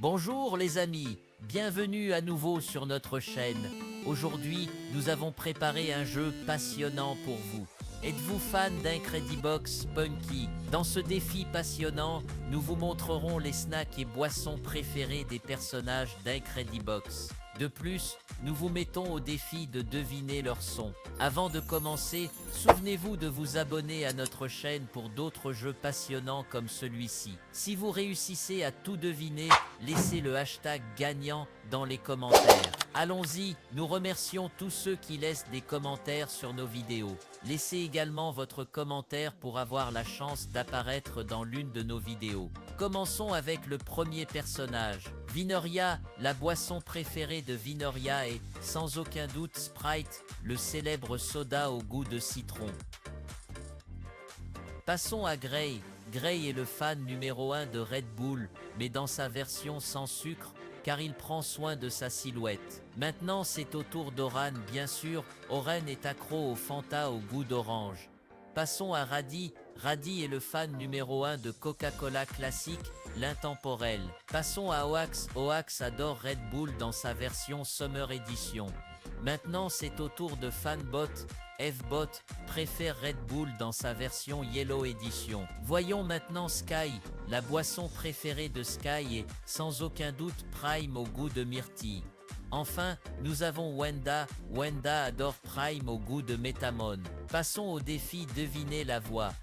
Bonjour les amis, bienvenue à nouveau sur notre chaîne. Aujourd'hui, nous avons préparé un jeu passionnant pour vous. Êtes-vous fan d'Incredibox Punky? Dans ce défi passionnant, nous vous montrerons les snacks et boissons préférés des personnages d'Incredibox. De plus, nous vous mettons au défi de deviner leur son. Avant de commencer, souvenez-vous de vous abonner à notre chaîne pour d'autres jeux passionnants comme celui-ci. Si vous réussissez à tout deviner, laissez le hashtag gagnant dans les commentaires. Allons-y, nous remercions tous ceux qui laissent des commentaires sur nos vidéos. Laissez également votre commentaire pour avoir la chance d'apparaître dans l'une de nos vidéos. Commençons avec le premier personnage. Vinoria, la boisson préférée de Vinoria est, sans aucun doute, Sprite, le célèbre soda au goût de citron. Passons à Gray. Gray est le fan numéro 1 de Red Bull, mais dans sa version sans sucre, car il prend soin de sa silhouette. Maintenant, c'est au tour d'Oran, bien sûr. Oran est accro au Fanta au goût d'orange. Passons à Raddy. Raddy est le fan numéro 1 de Coca-Cola classique, l'intemporel. Passons à Oax. Oax adore Red Bull dans sa version Summer Edition. Maintenant, c'est au tour de Fanbot. Fbot préfère Red Bull dans sa version Yellow Edition. Voyons maintenant Sky. La boisson préférée de Sky est, sans aucun doute, Prime au goût de myrtille. Enfin, nous avons Wenda. Wenda adore Prime au goût de Métamon. Passons au défi deviner la voix.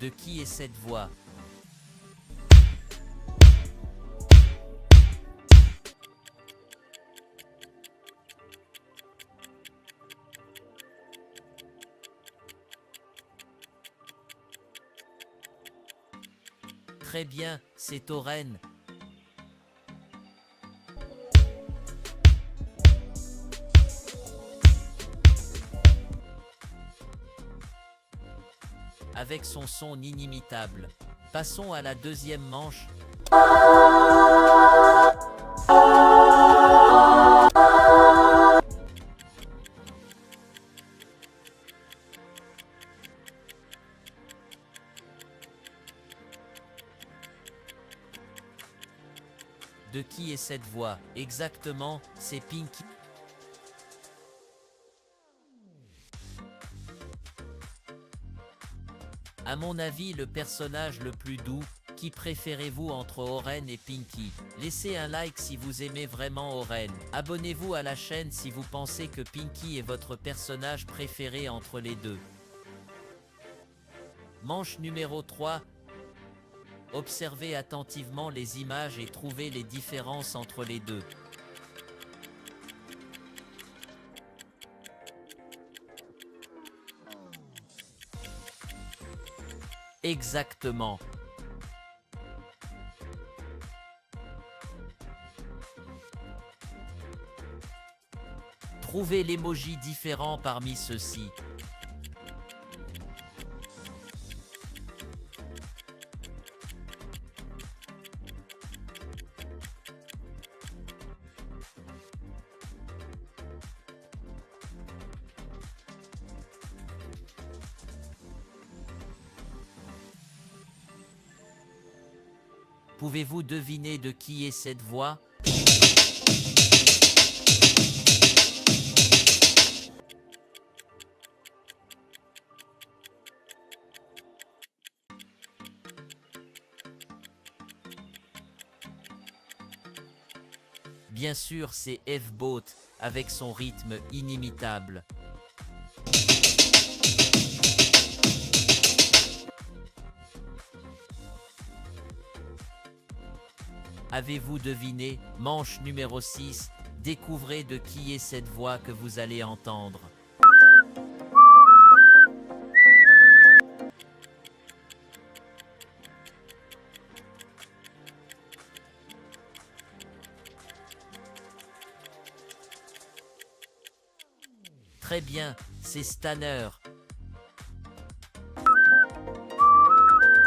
De qui est cette voix? Très bien, c'est Oren. Avec son son inimitable. Passons à la deuxième manche. De qui est cette voix? Exactement, c'est Pinky. À mon avis, le personnage le plus doux. Qui préférez-vous entre Oren et Pinky? Laissez un like si vous aimez vraiment Oren. Abonnez-vous à la chaîne si vous pensez que Pinky est votre personnage préféré entre les deux. Manche numéro 3. Observez attentivement les images et trouvez les différences entre les deux. Exactement. Trouvez l'emoji différent parmi ceux-ci. Pouvez-vous deviner de qui est cette voix? Bien sûr, c'est Fbot, avec son rythme inimitable. Avez-vous deviné? Manche numéro 6, découvrez de qui est cette voix que vous allez entendre. Très bien, c'est Stanner.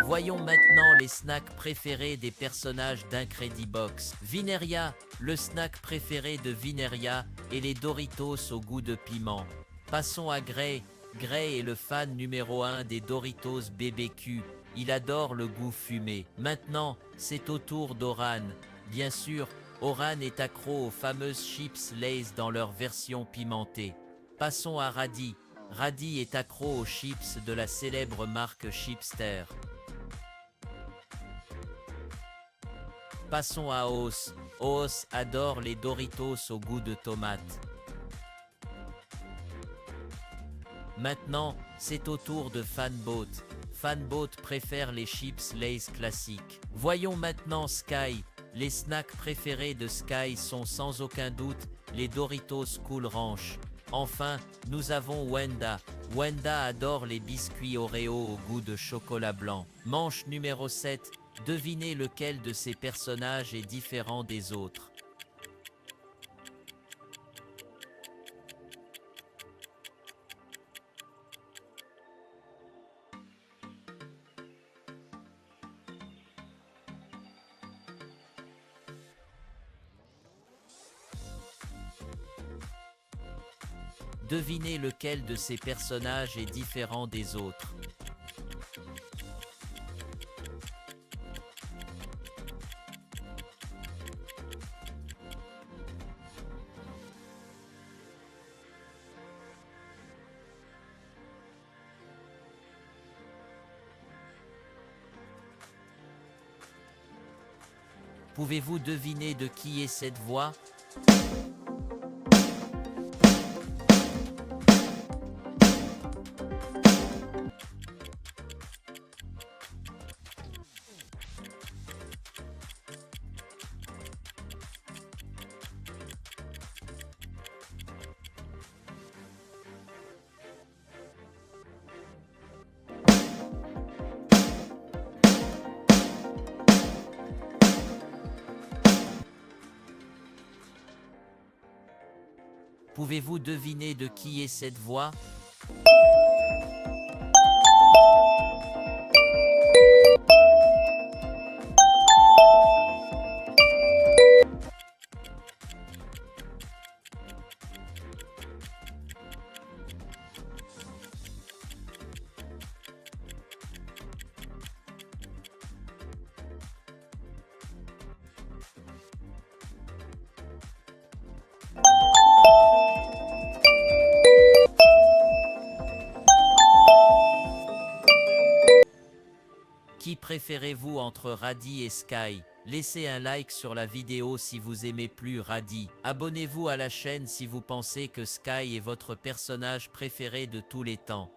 Voyons maintenant les snacks préférés des personnages d'Incredibox. Vineria, le snack préféré de Vineria, et les Doritos au goût de piment. Passons à Gray. Gray est le fan numéro 1 des Doritos BBQ. il adore le goût fumé. Maintenant, c'est au tour d'Oran. Bien sûr, Oran est accro aux fameuses chips Lay's dans leur version pimentée. Passons à Radhi. Radhi est accro aux chips de la célèbre marque Chipster. Passons à Os. Os adore les Doritos au goût de tomate. Maintenant, c'est au tour de Fanboat. Fanboat préfère les chips Lay's classiques. Voyons maintenant Sky. Les snacks préférés de Sky sont sans aucun doute les Doritos Cool Ranch. Enfin, nous avons Wenda. Wenda adore les biscuits Oreo au goût de chocolat blanc. Manche numéro 7. Devinez lequel de ces personnages est différent des autres. Devinez lequel de ces personnages est différent des autres. Pouvez-vous deviner de qui est cette voix ? Pouvez-vous deviner de qui est cette voix ? Qui préférez-vous entre Radhi et Sky? Laissez un like sur la vidéo si vous aimez plus Radhi. Abonnez-vous à la chaîne si vous pensez que Sky est votre personnage préféré de tous les temps.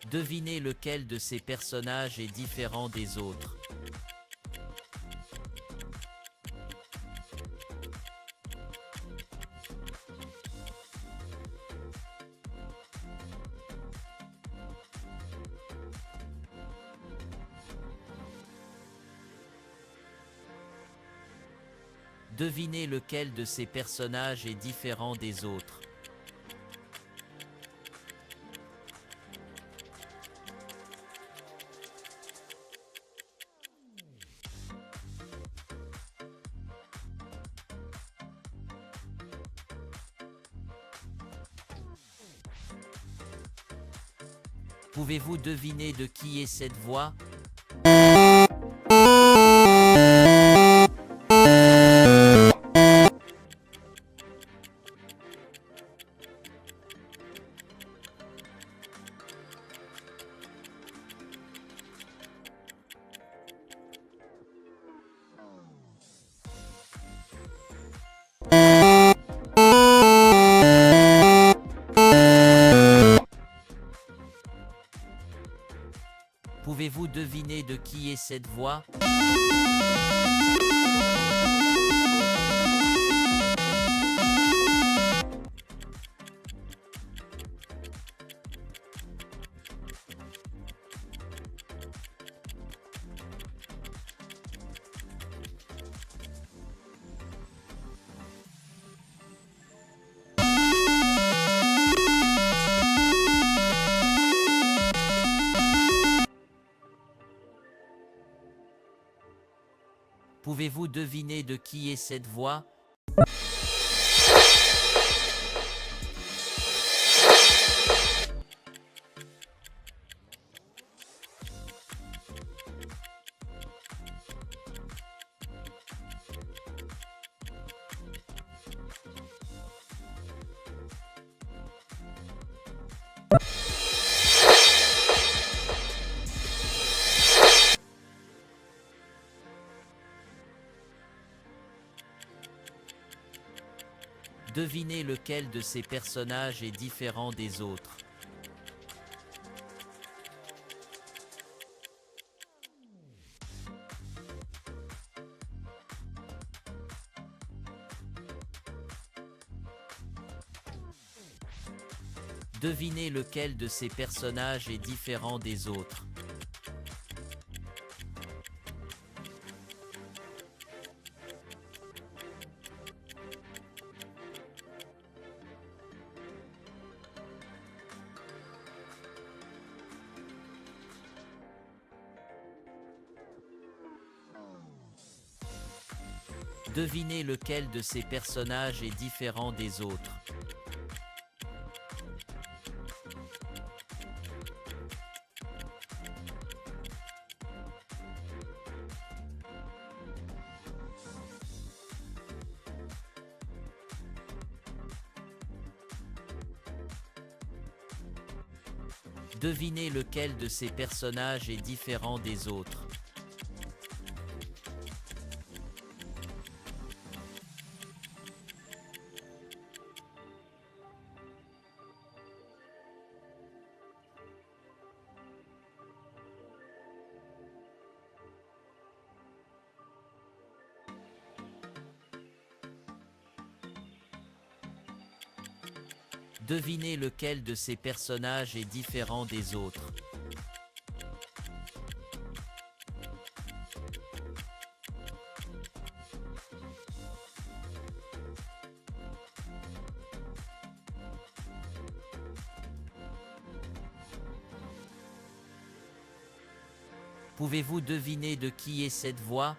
Devinez lequel de ces personnages est différent des autres. Devinez lequel de ces personnages est différent des autres. Pouvez-vous deviner de qui est cette voix? Pouvez-vous deviner de qui est cette voix? Pouvez-vous deviner de qui est cette voix? Devinez lequel de ces personnages est différent des autres. Devinez lequel de ces personnages est différent des autres. Devinez lequel de ces personnages est différent des autres. Devinez lequel de ces personnages est différent des autres. Devinez lequel de ces personnages est différent des autres. Pouvez-vous deviner de qui est cette voix ?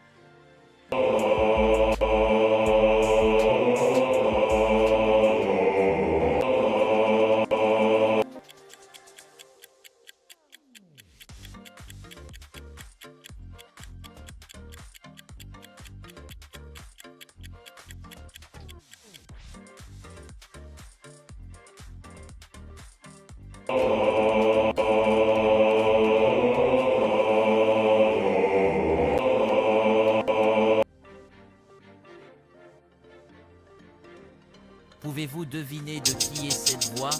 Pouvez-vous deviner de qui est cette voix ?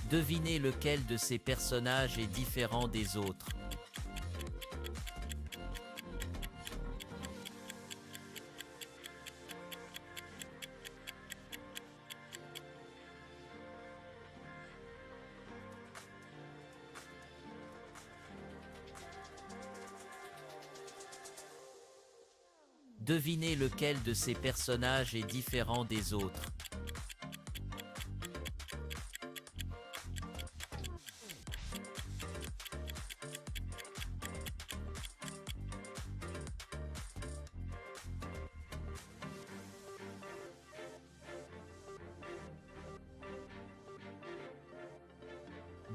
Devinez lequel de ces personnages est différent des autres. Devinez lequel de ces personnages est différent des autres.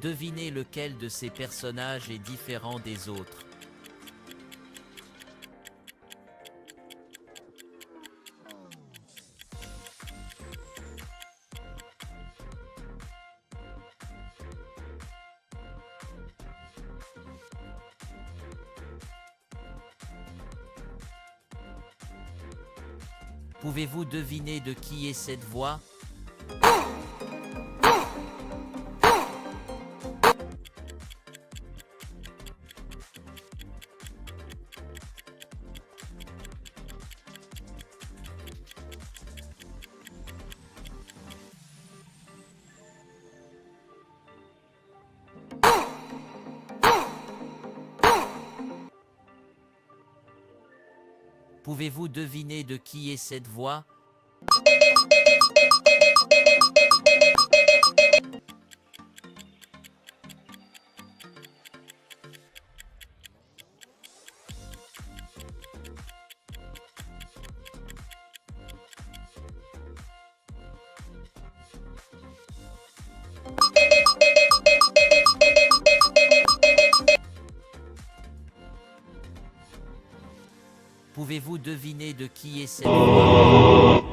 Devinez lequel de ces personnages est différent des autres. Pouvez-vous deviner de qui est cette voix ? Pouvez-vous deviner de qui est cette voix? Pouvez-vous deviner de qui est cette voix?